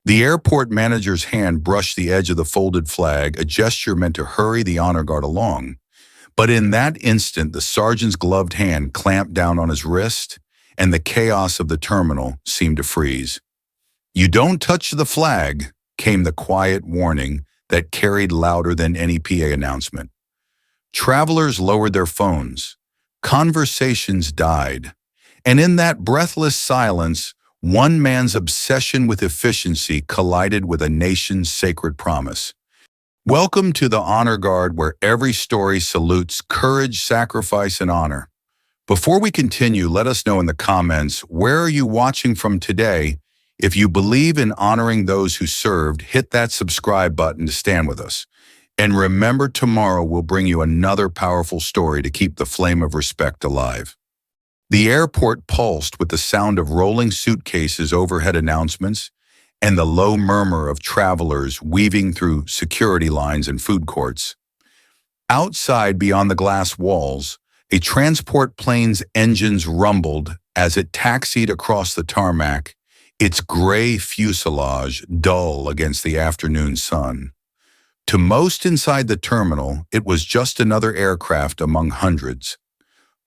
The airport manager's hand brushed the edge of the folded flag, a gesture meant to hurry the honor guard along. But in that instant, the sergeant's gloved hand clamped down on his wrist, and the chaos of the terminal seemed to freeze. "You don't touch the flag," came the quiet warning that carried louder than any PA announcement. Travelers lowered their phones. Conversations died. And in that breathless silence, one man's obsession with efficiency collided with a nation's sacred promise. Welcome to the Honor Guard, where every story salutes courage, sacrifice, and honor. Before we continue, let us know in the comments, where are you watching from today? If you believe in honoring those who served, hit that subscribe button to stand with us. And remember, tomorrow we'll bring you another powerful story to keep the flame of respect alive. The airport pulsed with the sound of rolling suitcases, overhead announcements, and the low murmur of travelers weaving through security lines and food courts. Outside, beyond the glass walls, a transport plane's engines rumbled as it taxied across the tarmac, its gray fuselage dull against the afternoon sun. To most inside the terminal, it was just another aircraft among hundreds.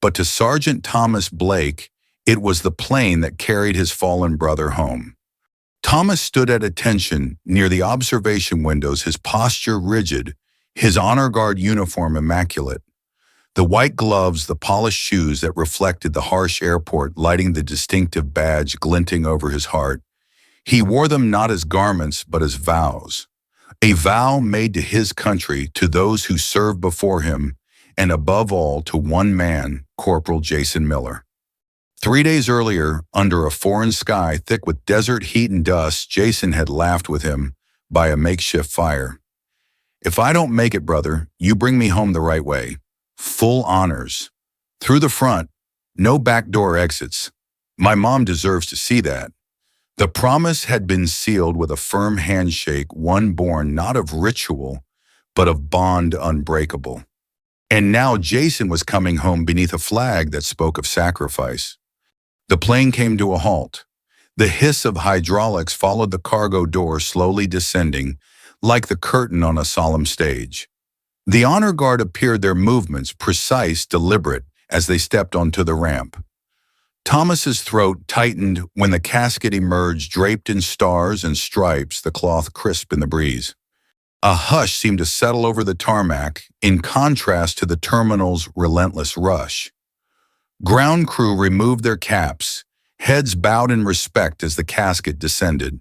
But to Sergeant Thomas Blake, it was the plane that carried his fallen brother home. Thomas stood at attention near the observation windows, his posture rigid, his honor guard uniform immaculate. The white gloves, the polished shoes that reflected the harsh airport lighting the distinctive badge glinting over his heart. He wore them not as garments, but as vows. A vow made to his country, to those who served before him, and above all to one man, Corporal Jason Miller. 3 days earlier, under a foreign sky thick with desert heat and dust, Jason had laughed with him by a makeshift fire. "If I don't make it, brother, you bring me home the right way. Full honors. Through the front, no backdoor exits. My mom deserves to see that." The promise had been sealed with a firm handshake, one born not of ritual, but of bond unbreakable. And now Jason was coming home beneath a flag that spoke of sacrifice. The plane came to a halt. The hiss of hydraulics followed the cargo door slowly descending, like the curtain on a solemn stage. The honor guard appeared, their movements precise, deliberate, as they stepped onto the ramp. Thomas's throat tightened when the casket emerged, draped in stars and stripes, the cloth crisp in the breeze. A hush seemed to settle over the tarmac, in contrast to the terminal's relentless rush. Ground crew removed their caps, heads bowed in respect as the casket descended.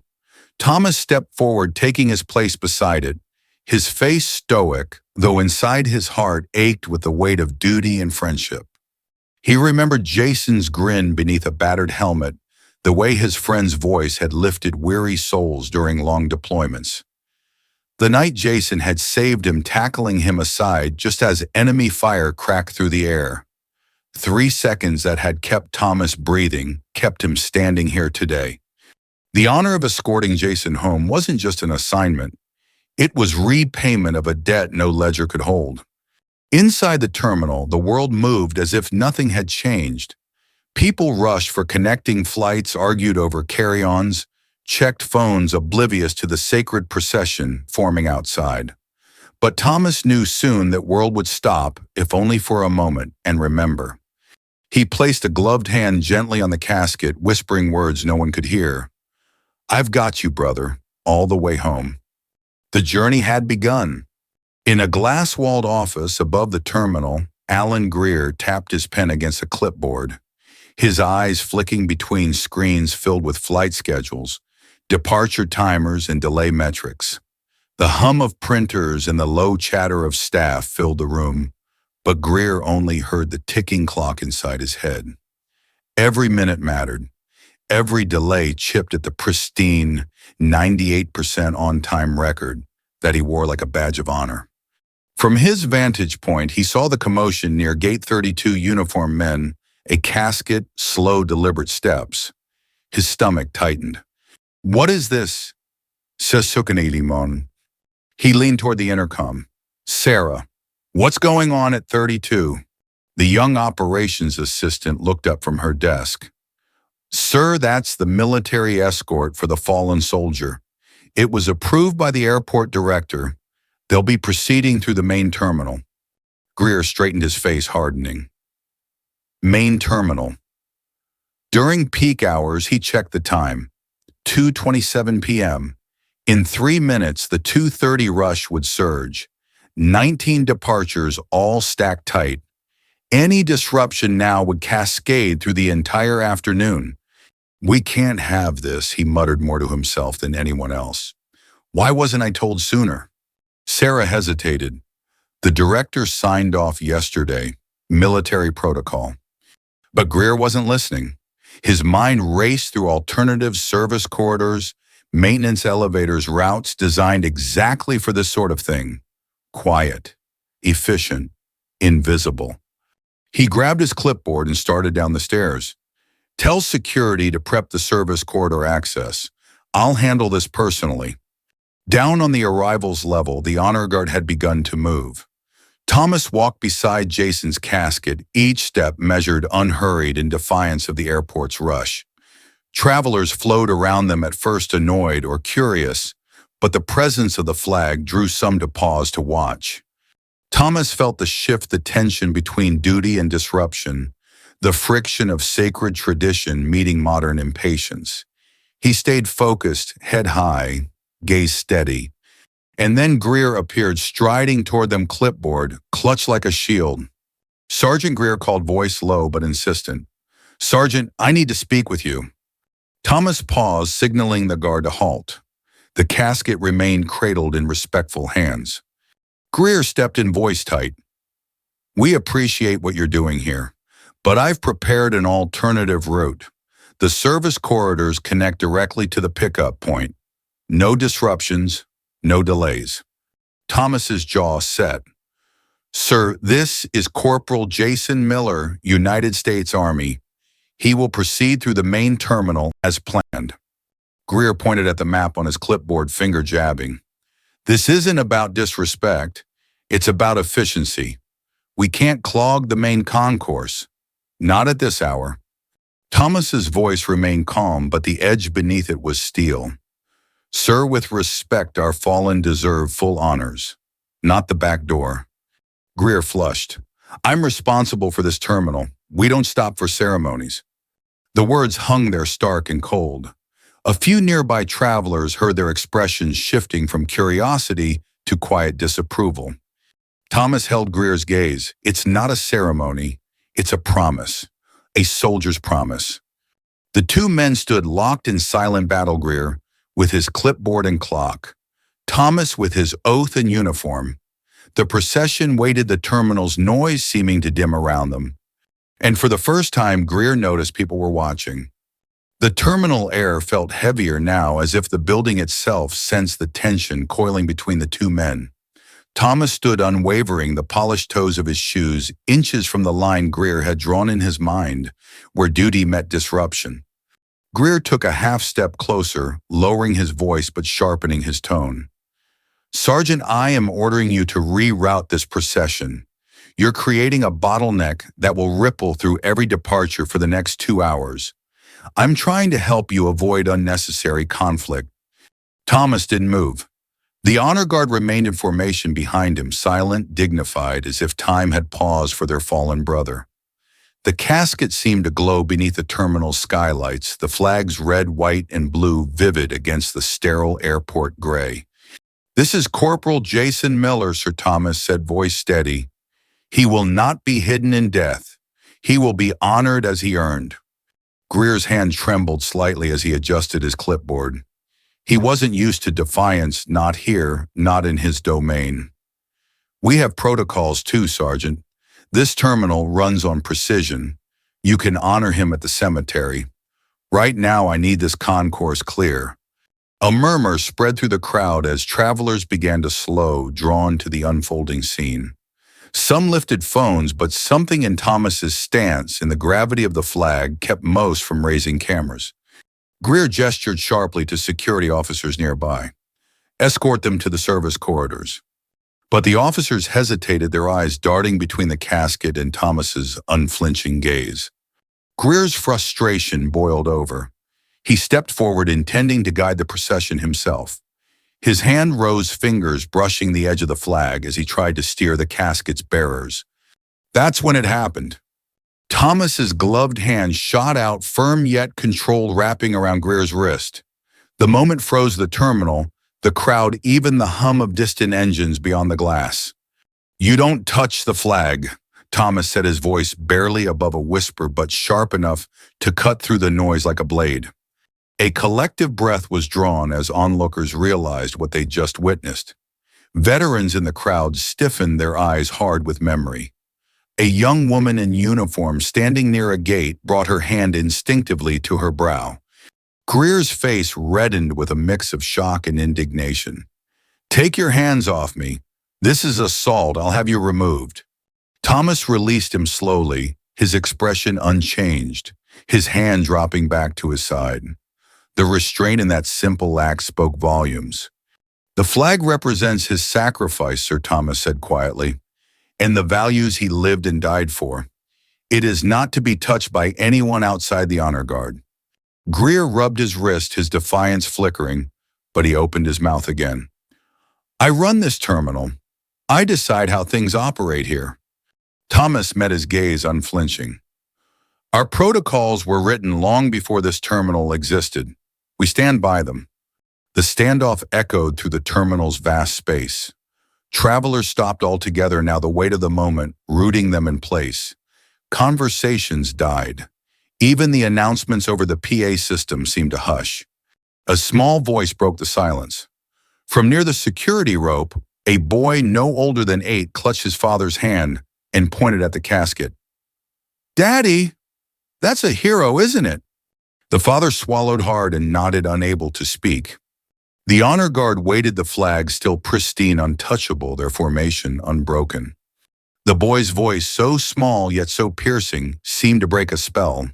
Thomas stepped forward, taking his place beside it, his face stoic, though inside his heart ached with the weight of duty and friendship. He remembered Jason's grin beneath a battered helmet, the way his friend's voice had lifted weary souls during long deployments. The night Jason had saved him, tackling him aside just as enemy fire cracked through the air. 3 seconds that had kept Thomas breathing, kept him standing here today. The honor of escorting Jason home wasn't just an assignment. It was repayment of a debt no ledger could hold. Inside the terminal, the world moved as if nothing had changed. People rushed for connecting flights, argued over carry-ons, checked phones, oblivious to the sacred procession forming outside. But Thomas knew soon that world would stop, if only for a moment, and remember. He placed a gloved hand gently on the casket, whispering words no one could hear. "I've got you, brother, all the way home." The journey had begun. In a glass-walled office above the terminal, Alan Greer tapped his pen against a clipboard, his eyes flicking between screens filled with flight schedules, departure timers, and delay metrics. The hum of printers and the low chatter of staff filled the room, but Greer only heard the ticking clock inside his head. Every minute mattered. Every delay chipped at the pristine 98% on-time record that he wore like a badge of honor. From his vantage point, he saw the commotion near Gate 32, uniformed men, a casket, slow, deliberate steps. His stomach tightened. "What is this?" "Limon." He leaned toward the intercom. "Sarah, what's going on at 32? The young operations assistant looked up from her desk. "Sir, that's the military escort for the fallen soldier. It was approved by the airport director. They'll be proceeding through the main terminal. Greer straightened his face, hardening. Main terminal. During peak hours, he checked the time. 2:27 p.m. In 3 minutes, the 2:30 rush would surge. 19 departures, all stacked tight. Any disruption now would cascade through the entire afternoon. We can't have this, he muttered more to himself than anyone else. Why wasn't I told sooner? Sarah hesitated. The director signed off yesterday. Military protocol. But Greer wasn't listening. His mind raced through alternative service corridors, maintenance elevators, routes designed exactly for this sort of thing. Quiet, efficient, invisible. He grabbed his clipboard and started down the stairs. Tell security to prep the service corridor access. I'll handle this personally. Down on the arrivals level, the honor guard had begun to move. Thomas walked beside Jason's casket, each step measured unhurried in defiance of the airport's rush. Travelers flowed around them, at first annoyed or curious, but the presence of the flag drew some to pause to watch. Thomas felt the tension between duty and disruption, the friction of sacred tradition meeting modern impatience. He stayed focused, head high, gaze steady. And then Greer appeared, striding toward them, clipboard, clutched like a shield. Sergeant Greer called, voice low but insistent. Sergeant, I need to speak with you. Thomas paused, signaling the guard to halt. The casket remained cradled in respectful hands. Greer stepped in, voice tight. We appreciate what you're doing here, but I've prepared an alternative route. The service corridors connect directly to the pickup point. No disruptions, no delays. Thomas's jaw set. Sir, this is Corporal Jason Miller, United States Army. He will proceed through the main terminal as planned. Greer pointed at the map on his clipboard, finger jabbing. This isn't about disrespect. It's about efficiency. We can't clog the main concourse. Not at this hour. Thomas's voice remained calm, but the edge beneath it was steel. Sir, with respect, our fallen deserve full honors, not the back door. Greer flushed. I'm responsible for this terminal. We don't stop for ceremonies. The words hung there stark and cold. A few nearby travelers heard their expressions shifting from curiosity to quiet disapproval. Thomas held Greer's gaze. It's not a ceremony. It's a promise. A soldier's promise. The two men stood locked in silent battle, Greer with his clipboard and clock, Thomas with his oath and uniform. The procession waited, the terminal's noise seeming to dim around them. And for the first time, Greer noticed people were watching. The terminal air felt heavier now, as if the building itself sensed the tension coiling between the two men. Thomas stood unwavering, the polished toes of his shoes inches from the line Greer had drawn in his mind, where duty met disruption. Greer took a half-step closer, lowering his voice but sharpening his tone. Sergeant, I am ordering you to reroute this procession. You're creating a bottleneck that will ripple through every departure for the next 2 hours. I'm trying to help you avoid unnecessary conflict. Thomas didn't move. The honor guard remained in formation behind him, silent, dignified, as if time had paused for their fallen brother. The casket seemed to glow beneath the terminal's skylights, the flags red, white, and blue vivid against the sterile airport gray. This is Corporal Jason Miller, Sir Thomas said, voice steady. He will not be hidden in death. He will be honored as he earned. Greer's hand trembled slightly as he adjusted his clipboard. He wasn't used to defiance, not here, not in his domain. We have protocols too, Sergeant. This terminal runs on precision. You can honor him at the cemetery. Right now, I need this concourse clear. A murmur spread through the crowd as travelers began to slow, drawn to the unfolding scene. Some lifted phones, but something in Thomas's stance and the gravity of the flag kept most from raising cameras. Greer gestured sharply to security officers nearby. Escort them to the service corridors. But the officers hesitated, their eyes darting between the casket and Thomas's unflinching gaze. Greer's frustration boiled over. He stepped forward, intending to guide the procession himself. His hand rose, fingers brushing the edge of the flag as he tried to steer the casket's bearers. That's when it happened. Thomas's gloved hand shot out, firm yet controlled, wrapping around Greer's wrist. The moment froze the terminal, the crowd, even the hum of distant engines beyond the glass. "You don't touch the flag," Thomas said, his voice barely above a whisper but sharp enough to cut through the noise like a blade. A collective breath was drawn as onlookers realized what they'd just witnessed. Veterans in the crowd stiffened, their eyes hard with memory. A young woman in uniform standing near a gate brought her hand instinctively to her brow. Greer's face reddened with a mix of shock and indignation. "Take your hands off me. This is assault. I'll have you removed." Thomas released him slowly, his expression unchanged, his hand dropping back to his side. The restraint in that simple act spoke volumes. "The flag represents his sacrifice," Sir Thomas said quietly, "and the values he lived and died for. It is not to be touched by anyone outside the honor guard." Greer rubbed his wrist, his defiance flickering, but he opened his mouth again. "I run this terminal. I decide how things operate here." Thomas met his gaze unflinching. "Our protocols were written long before this terminal existed. We stand by them." The standoff echoed through the terminal's vast space. Travelers stopped altogether, now the weight of the moment rooting them in place. Conversations died. Even the announcements over the PA system seemed to hush. A small voice broke the silence. From near the security rope, a boy no older than 8 clutched his father's hand and pointed at the casket. "Daddy, that's a hero, isn't it?" The father swallowed hard and nodded, unable to speak. The honor guard waited, the flag still pristine, untouchable, their formation unbroken. The boy's voice, so small yet so piercing, seemed to break a spell.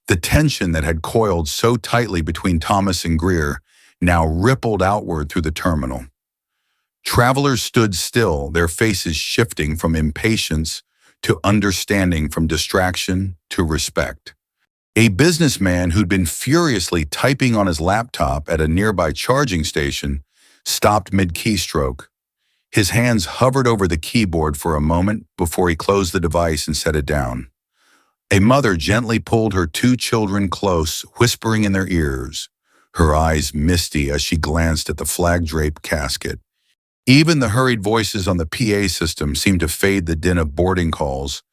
The tension that had coiled so tightly between Thomas and Greer now rippled outward through the terminal. Travelers stood still, their faces shifting from impatience to understanding, from distraction to respect. A businessman who'd been furiously typing on his laptop at a nearby charging station stopped mid-keystroke. His hands hovered over the keyboard for a moment before he closed the device and set it down. A mother gently pulled her 2 children close, whispering in their ears, her eyes misty as she glanced at the flag-draped casket. Even the hurried voices on the PA system seemed to fade, the din of boarding calls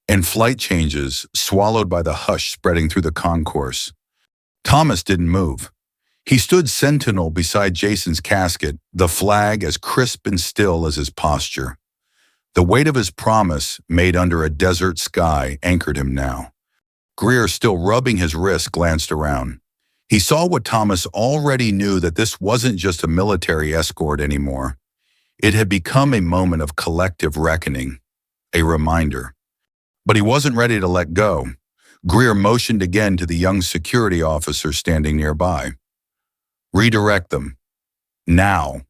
and flight changes swallowed by the hush spreading through the concourse. Thomas didn't move. He stood sentinel beside Jason's casket, the flag as crisp and still as his posture. The weight of his promise, made under a desert sky, anchored him now. Greer, still rubbing his wrist, glanced around. He saw what Thomas already knew, that this wasn't just a military escort anymore. It had become a moment of collective reckoning, a reminder. But he wasn't ready to let go. Greer motioned again to the young security officer standing nearby. "Redirect them. Now."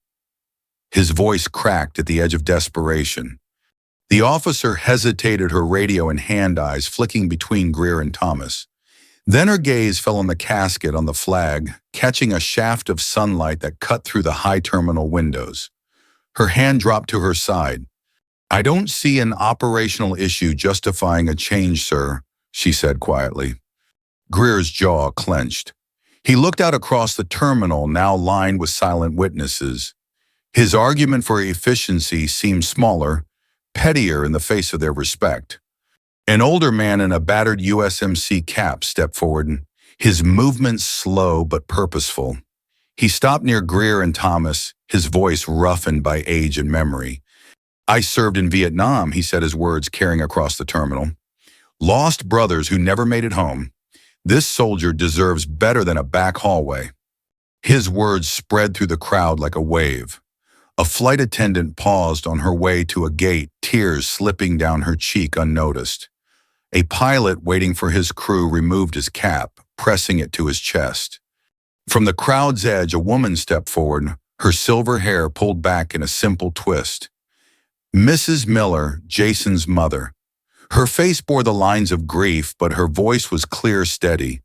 His voice cracked at the edge of desperation. The officer hesitated, her radio in hand, eyes flicking between Greer and Thomas. Then her gaze fell on the casket, on the flag, catching a shaft of sunlight that cut through the high terminal windows. Her hand dropped to her side. "I don't see an operational issue justifying a change, sir," she said quietly. Greer's jaw clenched. He looked out across the terminal, now lined with silent witnesses. His argument for efficiency seemed smaller, pettier in the face of their respect. An older man in a battered USMC cap stepped forward, his movements slow but purposeful. He stopped near Greer and Thomas, his voice roughened by age and memory. "I served in Vietnam," he said, his words carrying across the terminal. "Lost brothers who never made it home. This soldier deserves better than a back hallway." His words spread through the crowd like a wave. A flight attendant paused on her way to a gate, tears slipping down her cheek unnoticed. A pilot waiting for his crew removed his cap, pressing it to his chest. From the crowd's edge, a woman stepped forward, her silver hair pulled back in a simple twist. Mrs. Miller, Jason's mother. Her face bore the lines of grief, but her voice was clear, steady.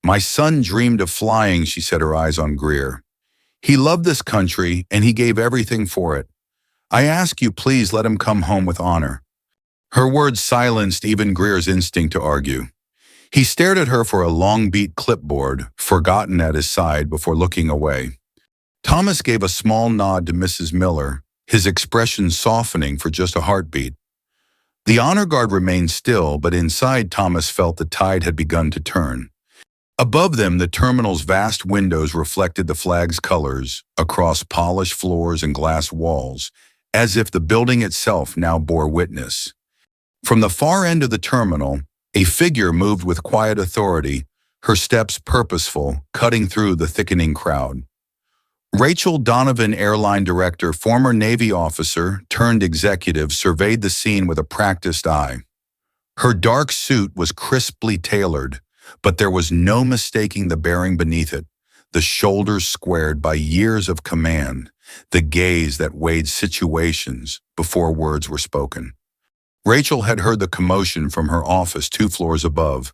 "My son dreamed of flying," she said, her eyes on Greer. He loved this country, and he gave everything for it. I ask you, please let him come home with honor." Her words silenced even Greer's instinct to argue. He stared at her for a long-beat clipboard, forgotten at his side, before looking away. Thomas gave a small nod to Mrs. Miller, his expression softening for just a heartbeat. The honor guard remained still, but inside Thomas felt the tide had begun to turn. Above them, the terminal's vast windows reflected the flag's colors across polished floors and glass walls, as if the building itself now bore witness. From the far end of the terminal, a figure moved with quiet authority, her steps purposeful, cutting through the thickening crowd. Rachel Donovan, airline director, former Navy officer turned executive, surveyed the scene with a practiced eye. Her dark suit was crisply tailored, but there was no mistaking the bearing beneath it, the shoulders squared by years of command, the gaze that weighed situations before words were spoken. Rachel had heard the commotion from her office 2 floors above.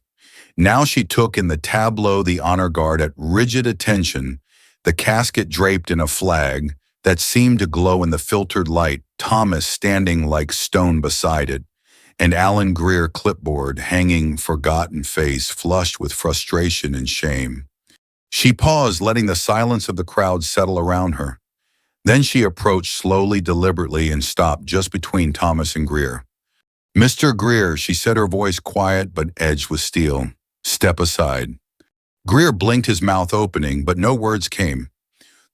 Now she took in the tableau, the honor guard at rigid attention, the casket draped in a flag that seemed to glow in the filtered light, Thomas standing like stone beside it, and Alan Greer, clipboard hanging, forgotten face flushed with frustration and shame. She paused, letting the silence of the crowd settle around her. Then she approached slowly, deliberately, and stopped just between Thomas and Greer. "Mr. Greer," she said, her voice quiet but edged with steel. "Step aside." Greer blinked, his mouth opening, but no words came.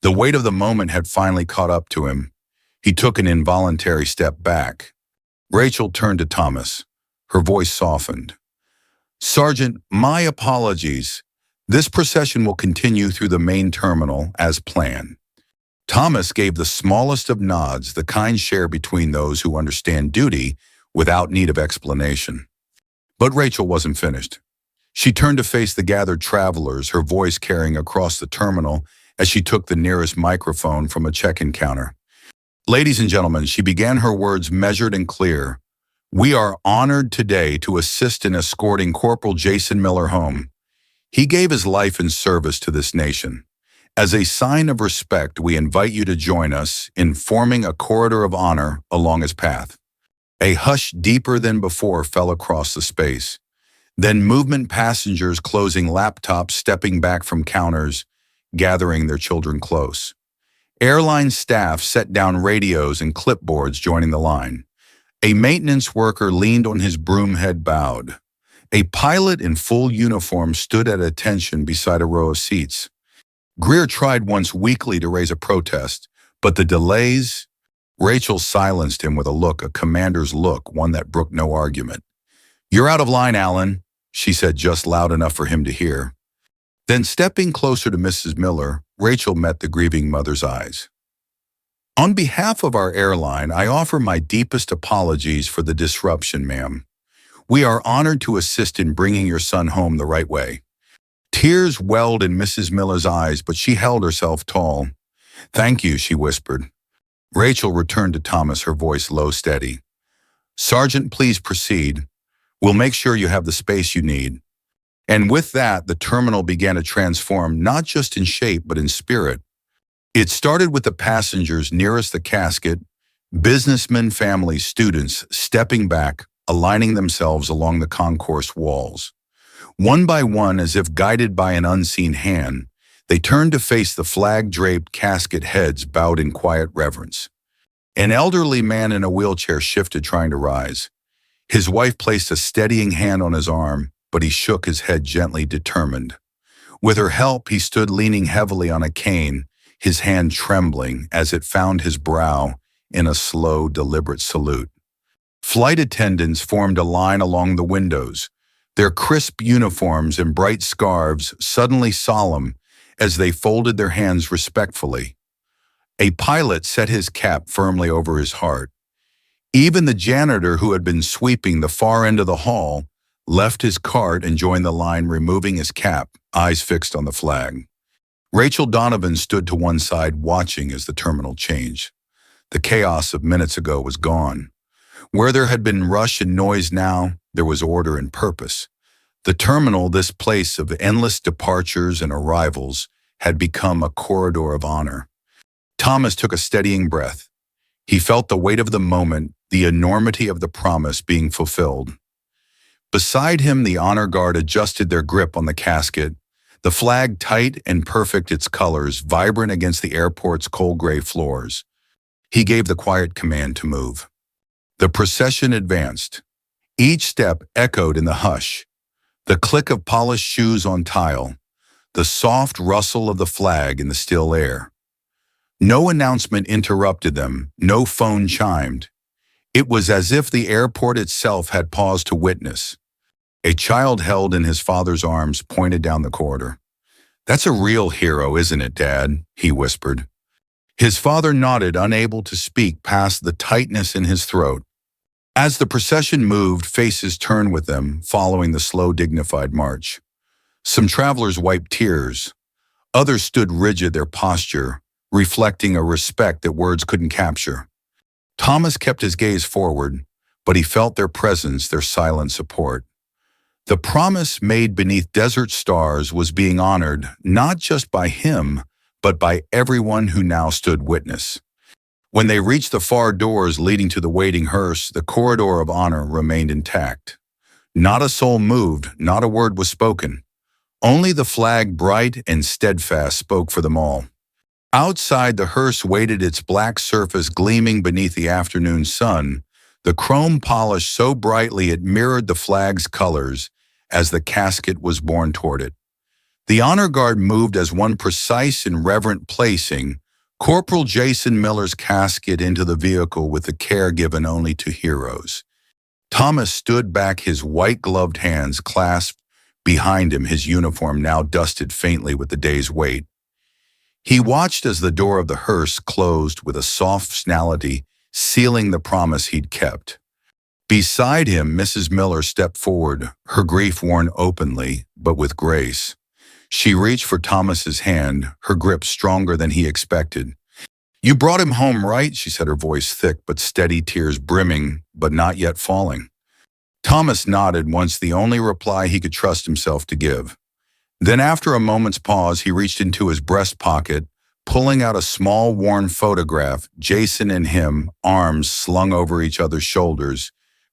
The weight of the moment had finally caught up to him. He took an involuntary step back. Rachel turned to Thomas. Her voice softened. "Sergeant, my apologies. This procession will continue through the main terminal as planned." Thomas gave the smallest of nods, the kind share between those who understand duty without need of explanation. But Rachel wasn't finished. She turned to face the gathered travelers, her voice carrying across the terminal as she took the nearest microphone from a check-in counter. "Ladies and gentlemen," she began, her words measured and clear, "we are honored today to assist in escorting Corporal Jason Miller home. He gave his life in service to this nation. As a sign of respect, we invite you to join us in forming a corridor of honor along his path." A hush deeper than before fell across the space. Then movement, passengers closing laptops, stepping back from counters, gathering their children close. Airline staff set down radios and clipboards, joining the line. A maintenance worker leaned on his broom, head bowed. A pilot in full uniform stood at attention beside a row of seats. Greer tried once weakly to raise a protest, but the delays... Rachel silenced him with a look, a commander's look, one that brooked no argument. "You're out of line, Alan," she said, just loud enough for him to hear. Then, stepping closer to Mrs. Miller, Rachel met the grieving mother's eyes. "On behalf of our airline, I offer my deepest apologies for the disruption, ma'am. We are honored to assist in bringing your son home the right way." Tears welled in Mrs. Miller's eyes, but she held herself tall. "Thank you," she whispered. Rachel returned to Thomas, her voice low, steady. "Sergeant, please proceed. We'll make sure you have the space you need." And with that, the terminal began to transform, not just in shape, but in spirit. It started with the passengers nearest the casket, businessmen, families, students, stepping back, aligning themselves along the concourse walls. One by one, as if guided by an unseen hand, they turned to face the flag-draped casket, heads bowed in quiet reverence. An elderly man in a wheelchair shifted, trying to rise. His wife placed a steadying hand on his arm, but he shook his head gently, determined. With her help, he stood leaning heavily on a cane, his hand trembling as it found his brow in a slow, deliberate salute. Flight attendants formed a line along the windows, their crisp uniforms and bright scarves suddenly solemn as they folded their hands respectfully. A pilot set his cap firmly over his heart. Even the janitor, who had been sweeping the far end of the hall, left his cart and joined the line, removing his cap, eyes fixed on the flag. Rachel Donovan stood to one side, watching as the terminal changed. The chaos of minutes ago was gone. Where there had been rush and noise, now there was order and purpose. The terminal, this place of endless departures and arrivals, had become a corridor of honor. Thomas took a steadying breath. He felt the weight of the moment, the enormity of the promise being fulfilled. Beside him, the honor guard adjusted their grip on the casket, the flag tight and perfect, its colors vibrant against the airport's cold gray floors. He gave the quiet command to move. The procession advanced. Each step echoed in the hush. The click of polished shoes on tile, the soft rustle of the flag in the still air. No announcement interrupted them, no phone chimed. It was as if the airport itself had paused to witness. A child held in his father's arms pointed down the corridor. "That's a real hero, isn't it, Dad?" he whispered. His father nodded, unable to speak past the tightness in his throat. As the procession moved, faces turned with them, following the slow, dignified march. Some travelers wiped tears. Others stood rigid, their posture reflecting a respect that words couldn't capture. Thomas kept his gaze forward, but he felt their presence, their silent support. The promise made beneath desert stars was being honored not just by him, but by everyone who now stood witness. When they reached the far doors leading to the waiting hearse, the corridor of honor remained intact. Not a soul moved, not a word was spoken. Only the flag, bright and steadfast, spoke for them all. Outside, the hearse waited, its black surface gleaming beneath the afternoon sun, the chrome polished so brightly it mirrored the flag's colors as the casket was borne toward it. The honor guard moved as one precise and reverent, placing Corporal Jason Miller's casket into the vehicle with the care given only to heroes. Thomas stood back, his white-gloved hands clasped behind him, his uniform now dusted faintly with the day's weight. He watched as the door of the hearse closed with a soft finality, sealing the promise he'd kept. Beside him, Mrs. Miller stepped forward, her grief worn openly, but with grace. She reached for Thomas's hand, her grip stronger than he expected. "You brought him home, right?" she said, her voice thick but steady, tears brimming, but not yet falling. Thomas nodded, once the only reply he could trust himself to give. Then, after a moment's pause, he reached into his breast pocket, pulling out a small, worn photograph, Jason and him, arms slung over each other's shoulders,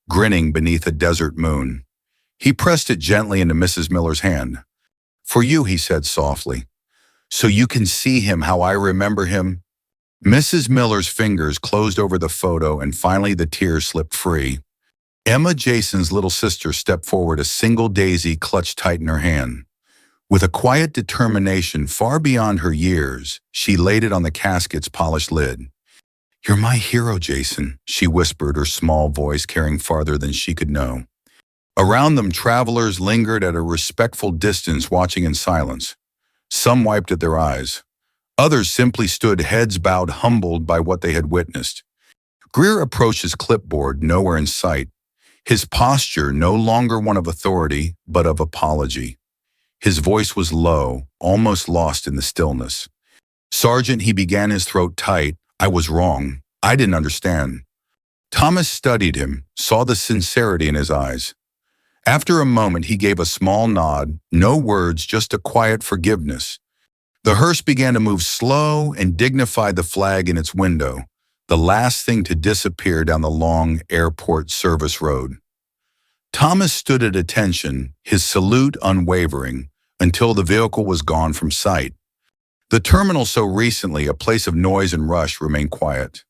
grinning beneath a desert moon. He pressed it gently into Mrs. Miller's hand. "For you," he said softly, "so you can see him how I remember him." Mrs. Miller's fingers closed over the photo, and finally the tears slipped free. Emma, Jason's little sister, stepped forward, a single daisy clutched tight in her hand. With a quiet determination far beyond her years, she laid it on the casket's polished lid. "You're my hero, Jason," she whispered, her small voice carrying farther than she could know. Around them, travelers lingered at a respectful distance, watching in silence. Some wiped at their eyes. Others simply stood, heads bowed, humbled by what they had witnessed. Greer approached his clipboard, nowhere in sight. His posture no longer one of authority, but of apology. His voice was low, almost lost in the stillness. "Sergeant," he began, his throat tight, "I was wrong. I didn't understand." Thomas studied him, saw the sincerity in his eyes. After a moment, he gave a small nod, no words, just a quiet forgiveness. The hearse began to move slow and dignified, the flag in its window, the last thing to disappear down the long airport service road. Thomas stood at attention, his salute unwavering, until the vehicle was gone from sight. The terminal, so recently a place of noise and rush, remained quiet.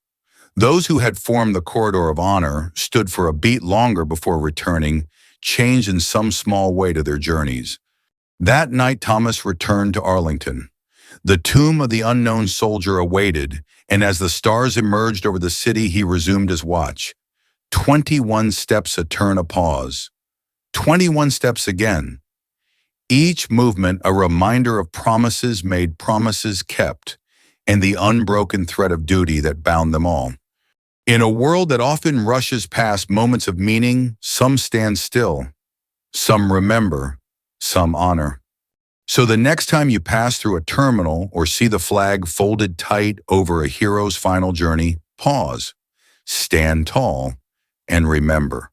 Those who had formed the corridor of honor stood for a beat longer before returning, changed in some small way to their journeys. That night, Thomas returned to Arlington. The tomb of the unknown soldier awaited, and as the stars emerged over the city, he resumed his watch. 21 steps, a turn, a pause. 21 steps again. Each movement a reminder of promises made, promises kept, and the unbroken thread of duty that bound them all. In a world that often rushes past moments of meaning, some stand still, some remember, some honor. So the next time you pass through a terminal or see the flag folded tight over a hero's final journey, pause, stand tall, and remember.